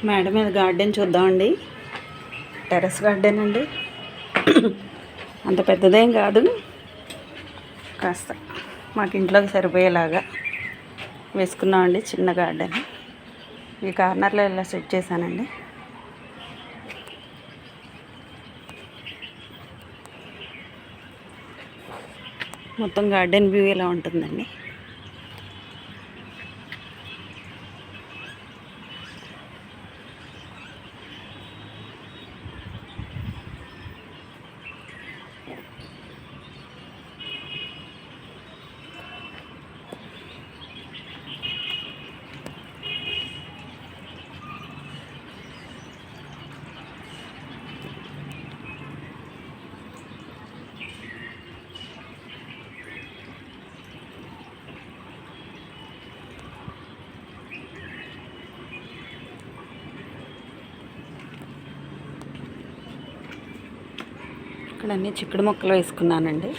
మేడ మీద గార్డెన్ చూద్దామండి. టెర్రస్ గార్డెన్ అండి. అంత పెద్దదేం కాదు, కాస్త మాకు ఇంట్లోకి సరిపోయేలాగా వేసుకున్నామండి. చిన్న గార్డెన్ ఈ కార్నర్లో ఇలా సెట్ చేశానండి. మొత్తం గార్డెన్ వ్యూ ఇలా ఉంటుందండి. ఇక్కడ అన్నీ చిక్కుడు మొక్కలు వేసుకున్నానండి.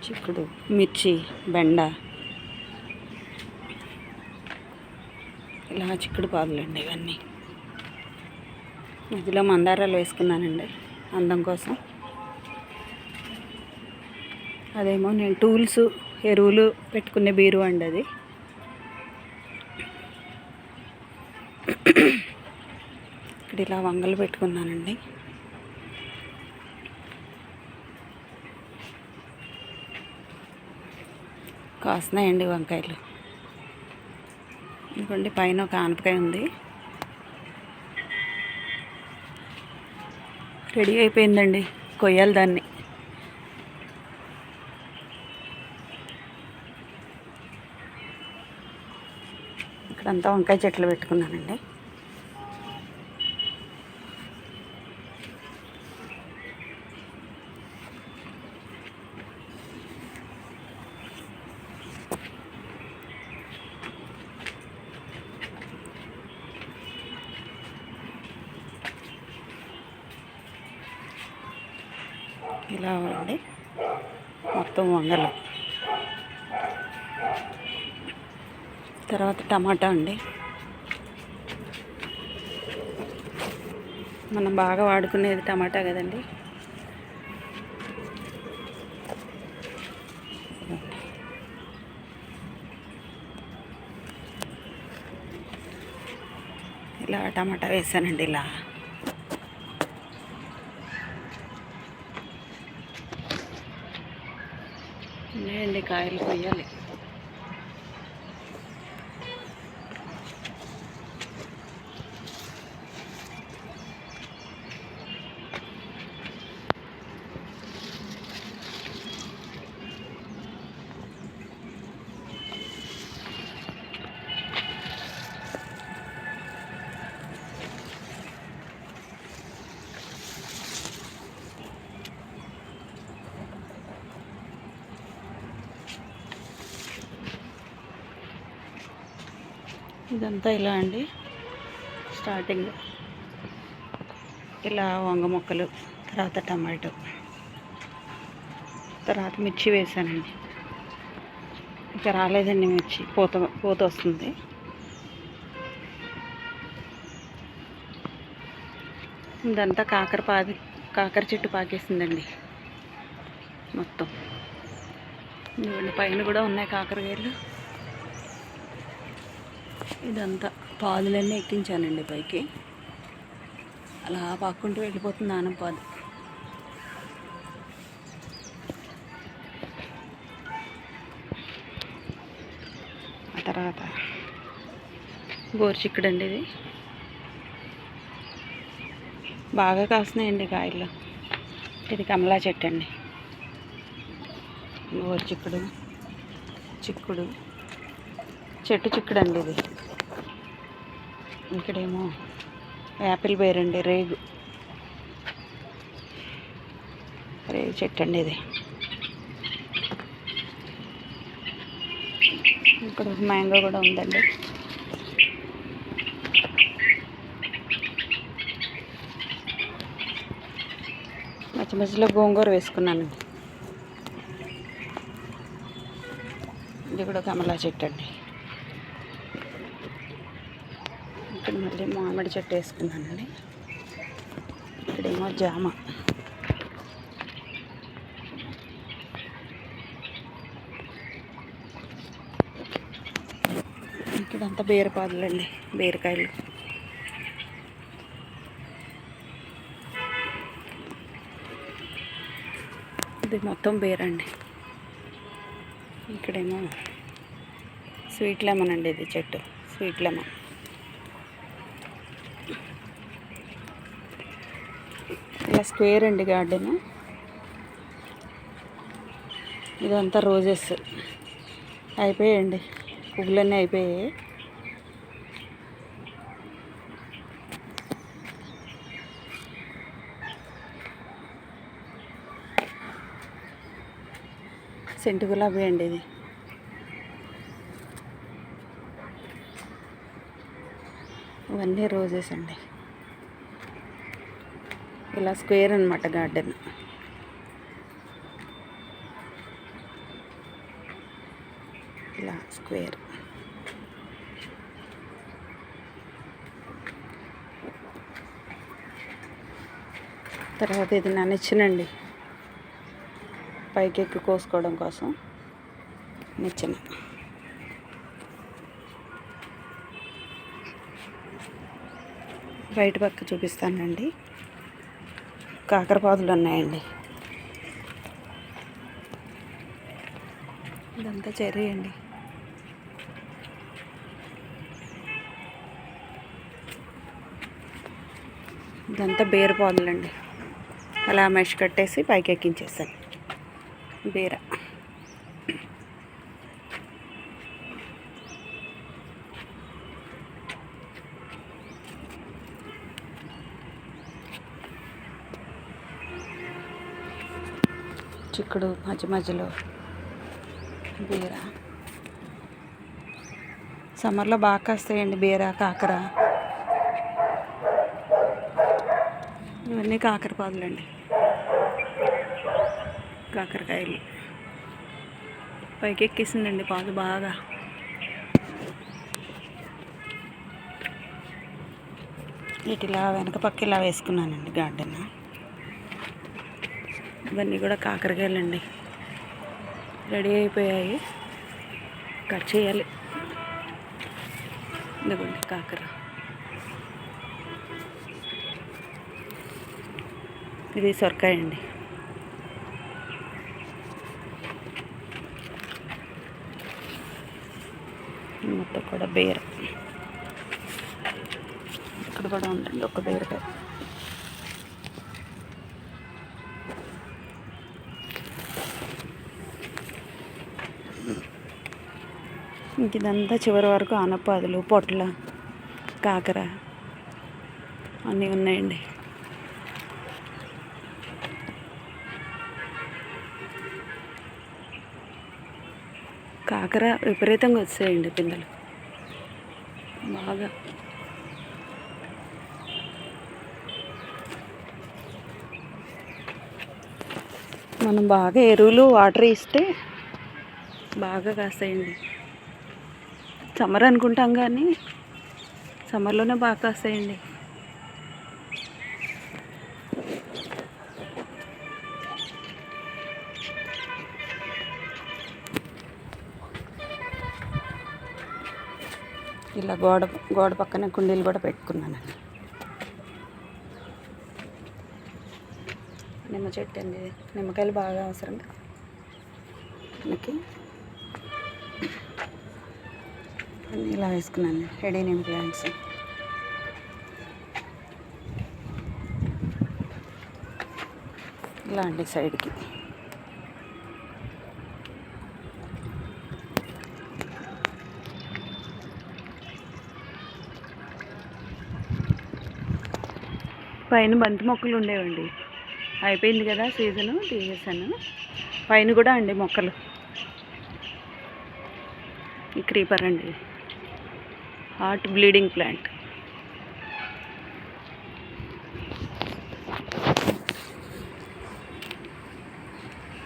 చిక్కుడు, మిర్చి, బెండ, ఇలా చిక్కుడు పాదులండి ఇవన్నీ. మధ్యలో మందారాలు వేసుకున్నానండి అందం కోసం. అదేమో నేను టూల్స్, ఎరువులు పెట్టుకునే బీరు అండి అది. ఇక్కడ ఇలా వంగలు పెట్టుకున్నానండి. కాస్తున్నాయండి వంకాయలు. ఇంకోండి పైన ఒక ఆనపకాయ ఉంది, రెడీ అయిపోయిందండి. కొయ్యాలి దాన్ని. ఇక్కడంతా వంకాయ చెట్లు పెట్టుకున్నానండి. ఇలా అండి మొత్తం వంగలు. తర్వాత టమాటా అండి. మనం బాగా వాడుకునేది టమాటా కదండి. ఇలా టమాటా వేసానండి. ఇలా ఉన్నాయండి కాయలు, కొయ్యాలి. ఇదంతా ఇలా అండి. స్టార్టింగ్ ఇలా వంగ మొక్కలు, తర్వాత టమాటో, తర్వాత మిర్చి వేసానండి. ఇంకా రాలేదండి మిర్చి, పూత వస్తుంది. ఇదంతా కాకర చెట్టు పాకేసిందండి మొత్తం. పైన కూడా ఉన్నాయి కాకరకాయలు. ఇదంతా పాదులన్నీ ఎక్కించానండి పైకి. అలా పాక్కుంటూ వెళ్ళిపోతుంది ఆనపాదు. ఆ తర్వాత గోరుచిక్కుడండి. ఇది బాగా కాస్తున్నాయండి కాయలు. ఇది కమలా చెట్టు అండి. గోరుచిక్కుడు, చిక్కుడు చెట్టు చిక్కుడు అండి ఇది. ఇక్కడేమో యాపిల్ బేర్ అండి, రేగు చెట్టు అండి ఇది. ఇక్కడ ఒక మ్యాంగో కూడా ఉందండి. మధ్య మధ్యలో గోంగూర వేసుకున్నానండి. ఇది కూడా కమలా చెట్టు అండి. ఇక్కడ మళ్ళీ మామిడి చెట్టు వేసుకున్నానండి. ఇక్కడేమో జామ. ఇక్కడంతా బీరపాదులండి, బీరకాయలు. ఇది మొత్తం బీరండి. ఇక్కడేమో స్వీట్ లెమన్ అండి, ఇది చెట్టు స్వీట్ లెమన్. ఇలా స్క్వేర్ అండి గార్డెన్. ఇదంతా రోజెస్ అయిపోయాయండి, పువ్వులన్నీ అయిపోయాయి. సెంటు గులాబీ అండి ఇది. ఇవన్నీ రోజెస్ అండి. ఇలా స్క్వేర్ అన్నమాట గార్డెన్. ఇలా స్క్వేర్. తర్వాత ఇది నా నిచ్చెనండి, పైకి ఎక్కి కోసుకోవడం కోసం నిచ్చెన. బయట పక్క చూపిస్తానండి. కాకరపాదులు ఉన్నాయండి. ఇదంతా చెర్రీ అండి. ఇదంతా బీరపాదులండి. అలా మెష్ కట్టేసి పైకి ఎక్కించేస్తాను బీర. చిక్కుడు మధ్య మధ్యలో బీర. సమ్మర్లో బాగా కాస్తాయండి బీర, కాకర. ఇవన్నీ కాకరపాదులండి, కాకరకాయలు. పైకి ఎక్కేసిందండి పాదు బాగా. ఇటులా వెనక పక్క ఇలా వేసుకున్నానండి గార్డెన్. ఇవన్నీ కూడా కాకరకాయలండి, రెడీ అయిపోయాయి, కట్ చేయాలి. ఇదిగోండి కాకర. ఇది సొరకాయ అండి. మొత్తం కూడా బీర. ఇక్కడ కూడా ఉందండి ఒక బీరకాయ. ఇంక ఇదంతా చివరి వరకు ఆనపాదులు, పొట్ల, కాకర అన్నీ ఉన్నాయండి. కాకర విపరీతంగా వచ్చాయండి పిందెలు బాగా. మనం బాగా ఎరువులు వాటర్ ఇస్తే బాగా కాస్తాయండి. సమ్మర్ అనుకుంటాం కానీ సమ్మర్లోనే బాగా కాస్తాయండి. ఇలా గోడ పక్కన కుండీలు కూడా పెట్టుకున్నానండి. నిమ్మ చెట్టు అండి, నిమ్మకాయలు బాగా అవసరం మనకి. అన్నీ ఇలా వేసుకున్నాను, ఎడీనియం ప్లాంట్స్. ఇలా అండి సైడ్కి. పైన బంతి మొక్కలు ఉండేవండి, అయిపోయింది కదా సీజను, తీసేసాను. పైన కూడా అండి మొక్కలు. ఈ క్రీపర్ అండి, హార్ట్ బ్లీడింగ్ ప్లాంట్.